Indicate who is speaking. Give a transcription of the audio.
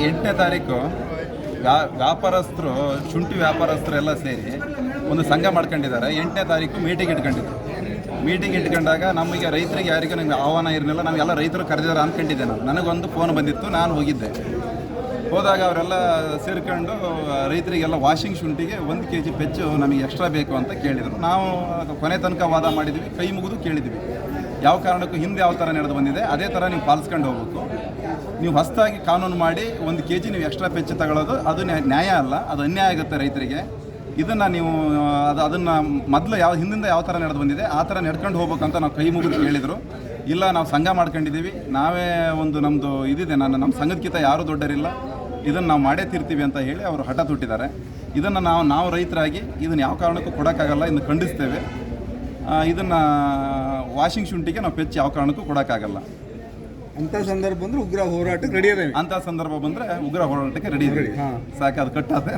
Speaker 1: 8ನೇ ತಾರೀಕು ವ್ಯಾಪಾರಸ್ಥರು, ಶುಂಠಿ ವ್ಯಾಪಾರಸ್ಥರು ಎಲ್ಲ ಸೇರಿ ಒಂದು ಸಂಘ ಮಾಡ್ಕೊಂಡಿದ್ದಾರೆ. 8ನೇ ತಾರೀಕು ಮೀಟಿಂಗ್ ಇಟ್ಕೊಂಡಿದ್ರು. ಮೀಟಿಂಗ್ ಇಟ್ಕೊಂಡಾಗ ನಮಗೆ ರೈತರಿಗೆ ಯಾರಿಗೂ ನಮಗೆ ಆಹ್ವಾನ ಇರಲಿಲ್ಲ. ನಾವೆಲ್ಲ ರೈತರು ಕರೆದಿದ್ದಾರೆ ಅಂದ್ಕೊಂಡಿದ್ದೆ. ನನಗೊಂದು ಫೋನ್ ಬಂದಿತ್ತು, ನಾನು ಹೋಗಿದ್ದೆ. ಹೋದಾಗ ಅವರೆಲ್ಲ ಸೇರ್ಕೊಂಡು ರೈತರಿಗೆಲ್ಲ ವಾಷಿಂಗ್ ಶುಂಠಿಗೆ 1 kg ಪೆಚ್ಚು ನಮಗೆ ಎಕ್ಸ್ಟ್ರಾ ಬೇಕು ಅಂತ ಕೇಳಿದರು. ನಾವು ಕೊನೆ ತನಕ ವಾದ ಮಾಡಿದ್ವಿ, ಕೈ ಮುಗಿದು ಕೇಳಿದ್ವಿ. ಯಾವ ಕಾರಣಕ್ಕೂ ಹಿಂದೆ ಯಾವ ಥರ ನಡೆದು ಬಂದಿದೆ ಅದೇ ಥರ ನೀವು ಪಾಲಿಸ್ಕೊಂಡು ಹೋಗ್ಬೇಕು. ನೀವು ಹೊಸದಾಗಿ ಕಾನೂನು ಮಾಡಿ 1 kg ನೀವು ಎಕ್ಸ್ಟ್ರಾ ಪೆಚ್ಚು ತಗೊಳ್ಳೋದು ಅದು ನ್ಯಾಯ ಅಲ್ಲ, ಅದು ಅನ್ಯಾಯ ಆಗುತ್ತೆ ರೈತರಿಗೆ. ಇದನ್ನು ನೀವು ಅದನ್ನು ಮೊದಲು ಹಿಂದಿಂದ ಯಾವ ಥರ ನಡೆದು ಬಂದಿದೆ ಆ ಥರ ನಡ್ಕೊಂಡು ಹೋಗ್ಬೇಕಂತ ನಾವು ಕೈ ಮುಗಿದು ಕೇಳಿದರು. ಇಲ್ಲ, ನಾವು ಸಂಘ ಮಾಡ್ಕೊಂಡಿದ್ದೀವಿ, ನಾವೇ ಒಂದು ನಮ್ಮದು ಇದಿದೆ, ನಮ್ಮ ಸಂಘದಕ್ಕಿಂತ ಯಾರೂ ದೊಡ್ಡರಿಲ್ಲ, ಇದನ್ನು ನಾವು ಮಾಡೇ ತೀರ್ತೀವಿ ಅಂತ ಹೇಳಿ ಅವರು ಹಠ ತೊಟ್ಟಿದ್ದಾರೆ. ಇದನ್ನು ನಾವು ರೈತರಾಗಿ ಇದನ್ನು ಯಾವ ಕಾರಣಕ್ಕೂ ಕೊಡೋಕ್ಕಾಗಲ್ಲ, ಇದನ್ನು ಖಂಡಿಸ್ತೇವೆ. ಇದನ್ನು ವಾಷಿಂಗ್ ಶುಂಠಿಗೆ ನಾವು ಪೆಚ್ಚು ಯಾವ ಕಾರಣಕ್ಕೂ ಕೊಡೋಕ್ಕಾಗಲ್ಲ.
Speaker 2: ಅಂಥ ಸಂದರ್ಭ ಬಂದರೆ ಉಗ್ರ ಹೋರಾಟಕ್ಕೆ ರೆಡಿ ಇದೆ.
Speaker 1: ಅಂಥ ಸಂದರ್ಭ ಬಂದರೆ ಉಗ್ರ ಹೋರಾಟಕ್ಕೆ ರೆಡಿ ಇದೆ. ಸಾಕು, ಅದು ಕಟ್ಟಾದೆ.